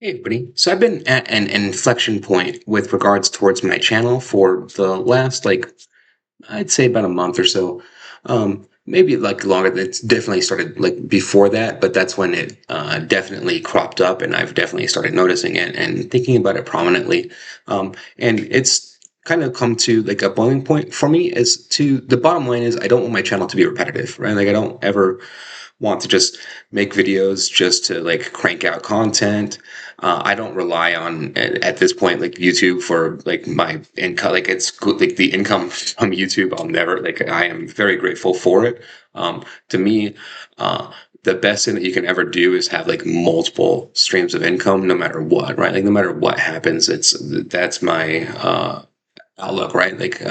Hey, everybody. So I've been at an inflection point with regards towards my channel for the last, I'd say about a month or so. Maybe like longer. It's definitely started like before that, but that's when it definitely cropped up, and I've definitely started noticing it and thinking about it prominently. And it's kind of come to like a boiling point for me. Is to the bottom line is I don't want my channel to be repetitive, right? Like I don't ever want to just make videos just to like crank out content. I don't rely on at this point like YouTube for like my income. Like it's good, like the income from YouTube. I'll never like. I am very grateful for it. To me, the best thing that you can ever do is have like multiple streams of income, no matter what. Right? Like no matter what happens, that's my outlook. Right? Like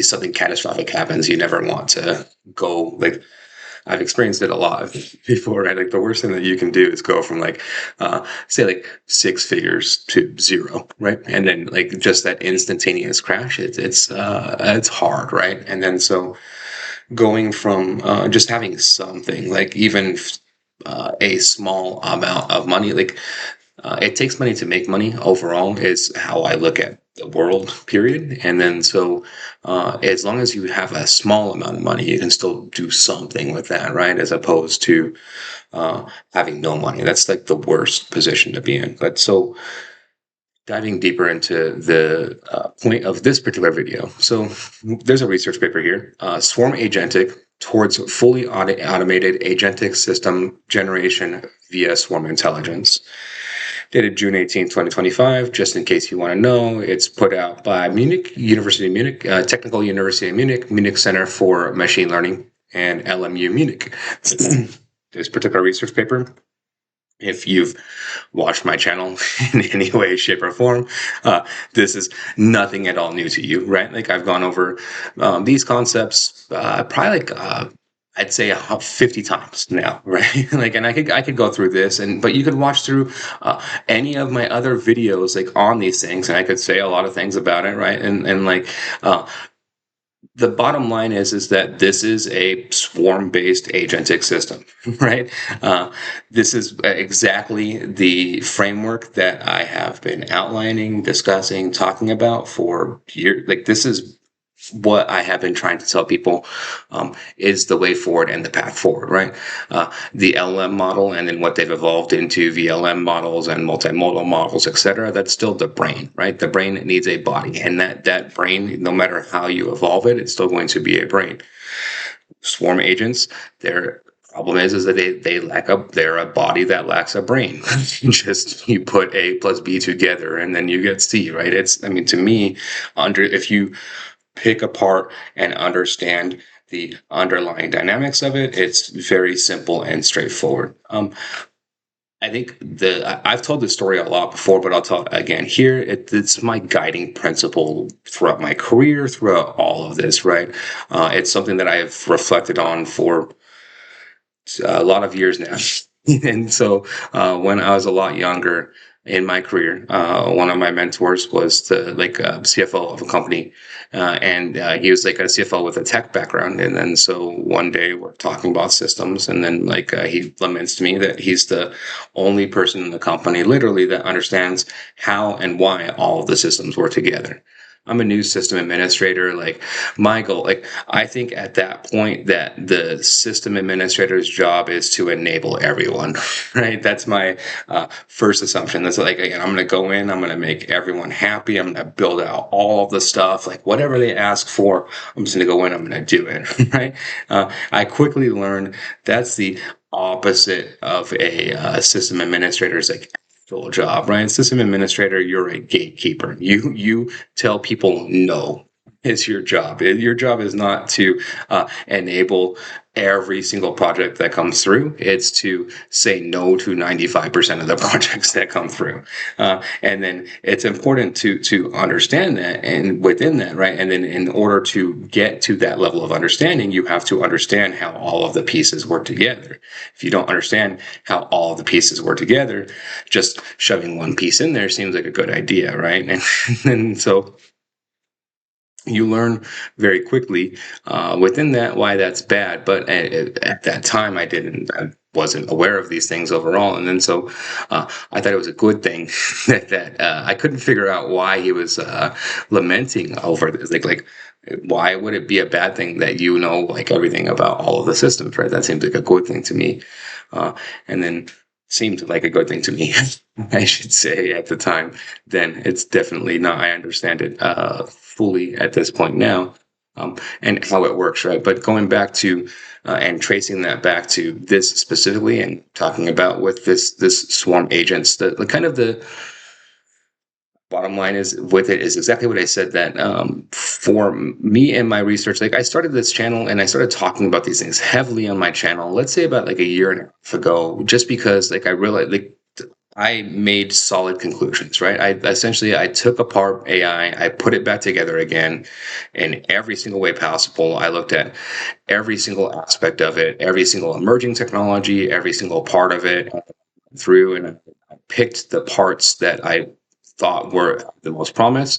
something catastrophic happens, you never want to go like I've experienced it a lot before, right? Like the worst thing that you can do is go from like, say like six figures to zero, right? And then like just that instantaneous crash, it's hard, right? And then so going from just having something like even a small amount of money, like it takes money to make money overall is how I look at the world, period. And then so as long as you have a small amount of money, you can still do something with that, right? As opposed to having no money. That's like the worst position to be in. But so diving deeper into the point of this particular video. So there's a research paper here, Swarm Agentic towards fully automated agentic system generation via swarm intelligence, dated June 18, 2025. Just in case you want to know, it's put out by Munich, University of Munich, Technical University of Munich, Munich Center for Machine Learning, and LMU Munich. This particular research paper, if you've watched my channel in any way, shape, or form, this is nothing at all new to you, right? Like I've gone over these concepts probably like I'd say 50 times now, right? Like, and I could go through this, and but you could watch through any of my other videos like on these things, and I could say a lot of things about it, right? And like the bottom line is that this is a swarm-based agentic system, right? This is exactly the framework that I have been outlining, discussing, talking about for years. Like this is what I have been trying to tell people is the way forward and the path forward, right? The LLM model and then what they've evolved into VLM models and multimodal models, etc. That's still the brain, right? The brain needs a body, and that brain, no matter how you evolve it, it's still going to be a brain. Swarm agents, their problem is that they're a body that lacks a brain. Just you put A plus B together and then you get C, right? To me, if you pick apart and understand the underlying dynamics of it, it's very simple and straightforward. I think I've told this story a lot before, but I'll tell it again here. It's my guiding principle throughout my career, throughout all of this, right? It's something that I have reflected on for a lot of years now. And so when I was a lot younger in my career, one of my mentors was the CFO of a company, and he was like a CFO with a tech background. And then so one day we're talking about systems, and then he laments to me that he's the only person in the company, literally, that understands how and why all of the systems work together. I'm a new system administrator. Like my goal, like I think at that point that the system administrator's job is to enable everyone, right? That's my first assumption. That's like, again, I'm going to go in, I'm going to make everyone happy. I'm going to build out all of the stuff, like whatever they ask for, I'm just going to go in, I'm going to do it, right? I quickly learned that's the opposite of a system administrator's like full job, right? System administrator, you're a gatekeeper. You tell people no. Is your job. Your job is not to enable every single project that comes through. It's to say no to 95% of the projects that come through. And then it's important to understand that, and within that, right? And then in order to get to that level of understanding, you have to understand how all of the pieces work together. If you don't understand how all of the pieces work together, just shoving one piece in there seems like a good idea, right? And so you learn very quickly within that why that's bad. But at that time, I wasn't aware of these things overall, and then so I thought it was a good thing that I couldn't figure out why he was lamenting over this. Like why would it be a bad thing that you know like everything about all of the systems, right? That seems like a good thing to me, and then seemed like a good thing to me, I should say, at the time. Then it's definitely not. I understand it fully at this point now, and how it works, right? But going back to and tracing that back to this specifically, and talking about with this swarm agents, the kind of the bottom line is with it is exactly what I said, that for me and my research, like I started this channel and I started talking about these things heavily on my channel, let's say about like a year and a half ago, just because like I realized like I made solid conclusions, right? I took apart AI, I put it back together again in every single way possible. I looked at every single aspect of it, every single emerging technology, every single part of it through, and I picked the parts that I thought were the most promise,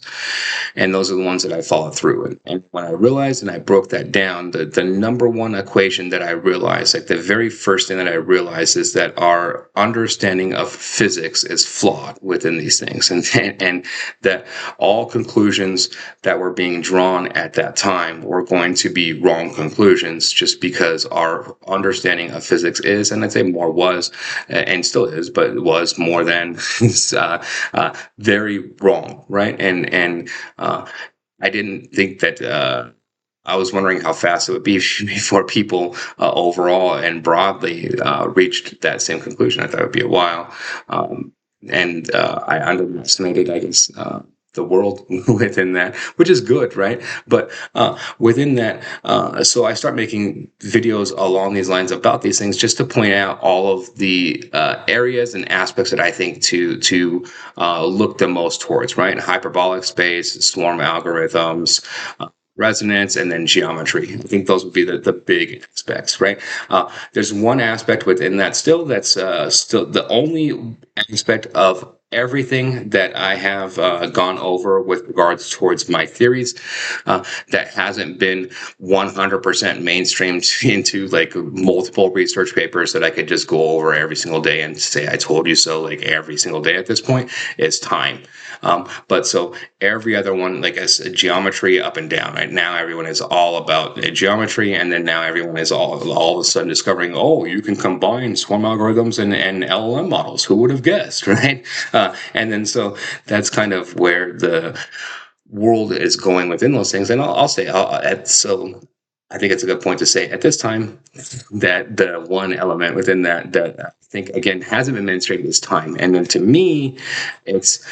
and those are the ones that I followed through. And when I realized and I broke that down, the number one equation that I realized, like the very first thing that I realized, is that our understanding of physics is flawed within these things, and that all conclusions that were being drawn at that time were going to be wrong conclusions, just because our understanding of physics is, and I'd say more was, and still is, but it was more than very wrong, right? And I didn't think that. I was wondering how fast it would be before people overall and broadly reached that same conclusion. I thought it would be a while, and I underestimated, I guess, the world within that, which is good, right? But within that, so I start making videos along these lines about these things, just to point out all of the areas and aspects that I think to look the most towards, right? Hyperbolic space, swarm algorithms, resonance, and then geometry. I think those would be the big aspects, right? There's one aspect within that still that's still the only aspect of everything that I have gone over with regards towards my theories that hasn't been 100% mainstreamed into like multiple research papers that I could just go over every single day and say I told you so, like every single day at this point, is time. But so every other one, like as geometry up and down, right? Now everyone is all about geometry, and then now everyone is all of a sudden discovering, oh, you can combine swarm algorithms and LLM models. Who would have guessed, right? And then so that's kind of where the world is going within those things. And I'll say, so I think it's a good point to say at this time that the one element within that I think again hasn't been mainstreamed is time. And then to me, it's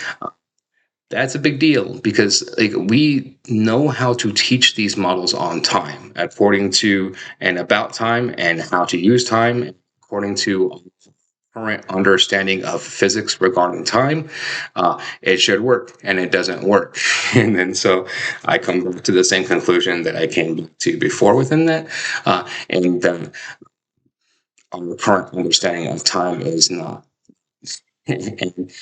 that's a big deal, because like we know how to teach these models on time according to and about time and how to use time according to current understanding of physics regarding time. It should work, and it doesn't work. And then so I come back to the same conclusion that I came to before within that, and our current understanding of time is not. And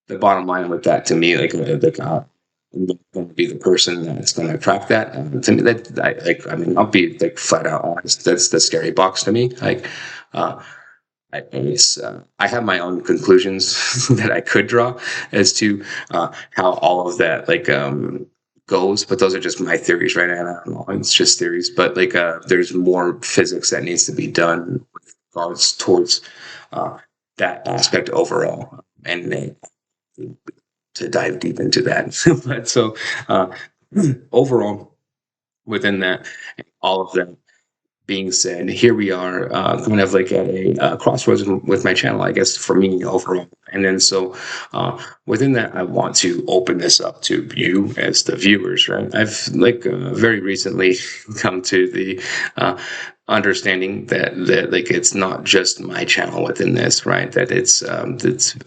the bottom line with that, to me, like I'm going to be the person that's going to track that. To me, that I mean, I'll be like flat out honest. That's the scary box to me. Like, I have my own conclusions that I could draw as to how all of that like goes, but those are just my theories, right? And I don't know, it's just theories. But like, there's more physics that needs to be done with regards towards that aspect overall, and to dive deep into that. But so overall, within that, all of that being said, here we are, kind of like at a crossroads with my channel, I guess, for me overall. And then so within that, I want to open this up to you as the viewers, right? I've like very recently come to the understanding that like it's not just my channel within this, right? That it's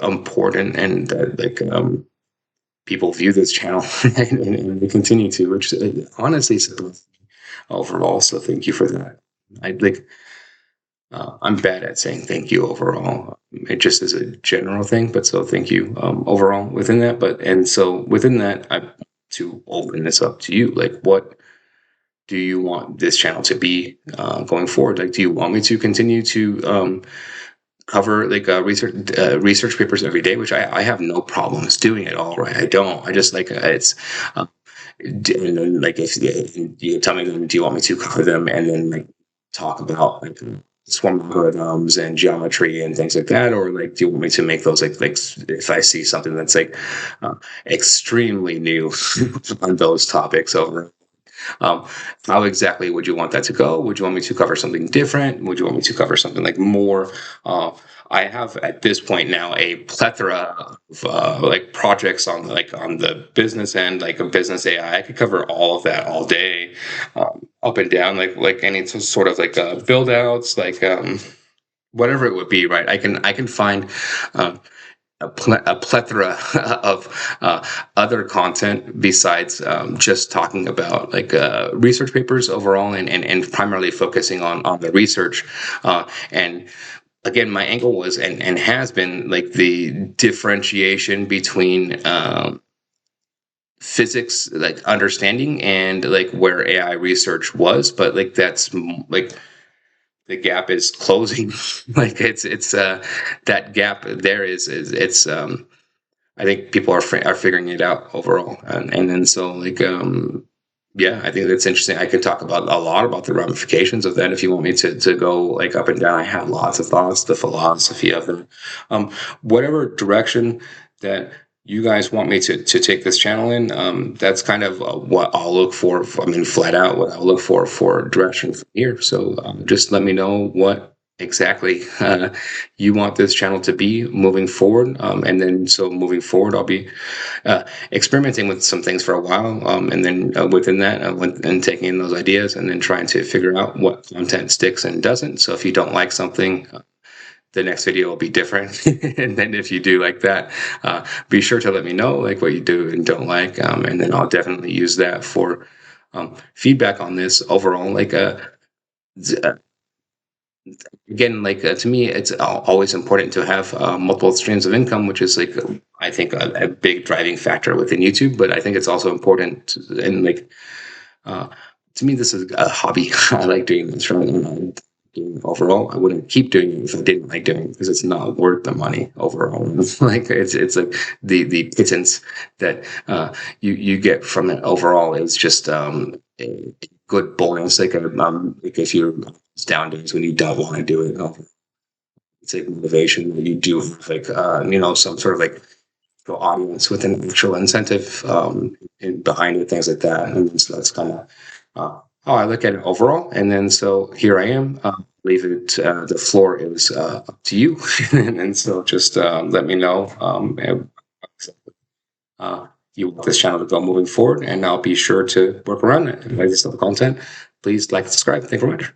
important, and that like people view this channel and they continue to, which honestly is overall. So thank you for that. I like. I'm bad at saying thank you overall. It just is a general thing, but so thank you overall within that. But and so within that, to open this up to you. Like, what do you want this channel to be going forward? Like, do you want me to continue to cover like research papers every day, which I have no problems doing at all, right? I don't. I just like it's and then like if you tell me, do you want me to cover them and then like talk about like swarm algorithms and geometry and things like that, or like do you want me to make those like if I see something that's like extremely new on those topics over. How exactly would you want that to go? Would you want me to cover something different? Would you want me to cover something like more? I have at this point now a plethora of like projects on the business end, like a business AI. I could cover all of that all day, up and down, like any sort of like build outs, like whatever it would be, right? I can find a plethora of other content besides just talking about like research papers overall, and primarily focusing on the research. And again, my angle was and has been like the differentiation between physics, like understanding, and like where AI research was, but like that's like the gap is closing. Like it's that gap there is it's I think people are figuring it out overall, and then so like yeah, I think that's interesting. I can talk about a lot about the ramifications of that if you want me to go like up and down. I have lots of thoughts, the philosophy of them, whatever direction that you guys want me to take this channel in. That's kind of what I'll look for. I mean, flat out, what I'll look for direction from here. So just let me know what exactly you want this channel to be moving forward, and then so moving forward I'll be experimenting with some things for a while, and then within that and taking in those ideas and then trying to figure out what content sticks and doesn't. So if you don't like something, the next video will be different. And then if you do like that, be sure to let me know like what you do and don't like, and then I'll definitely use that for feedback on this overall. Like again, like to me, it's always important to have multiple streams of income, which is like I think a big driving factor within YouTube. But I think it's also important and like to me, this is a hobby. I like doing this right now. Overall, I wouldn't keep doing it if I didn't like doing it, because it's not worth the money overall. Like it's like the pittance that you get from it overall is just a good bonus. Like like if you're down days when you don't want to do it, it's like motivation when you do have like some sort of like audience with an actual incentive behind it, things like that. And so that's kind of how I look at it overall. And then so here I am. Leave it the floor is up to you. And so just let me know you want this channel to go moving forward, and I'll be sure to work around it. If you like this type of content, please like and subscribe. Thank you very much.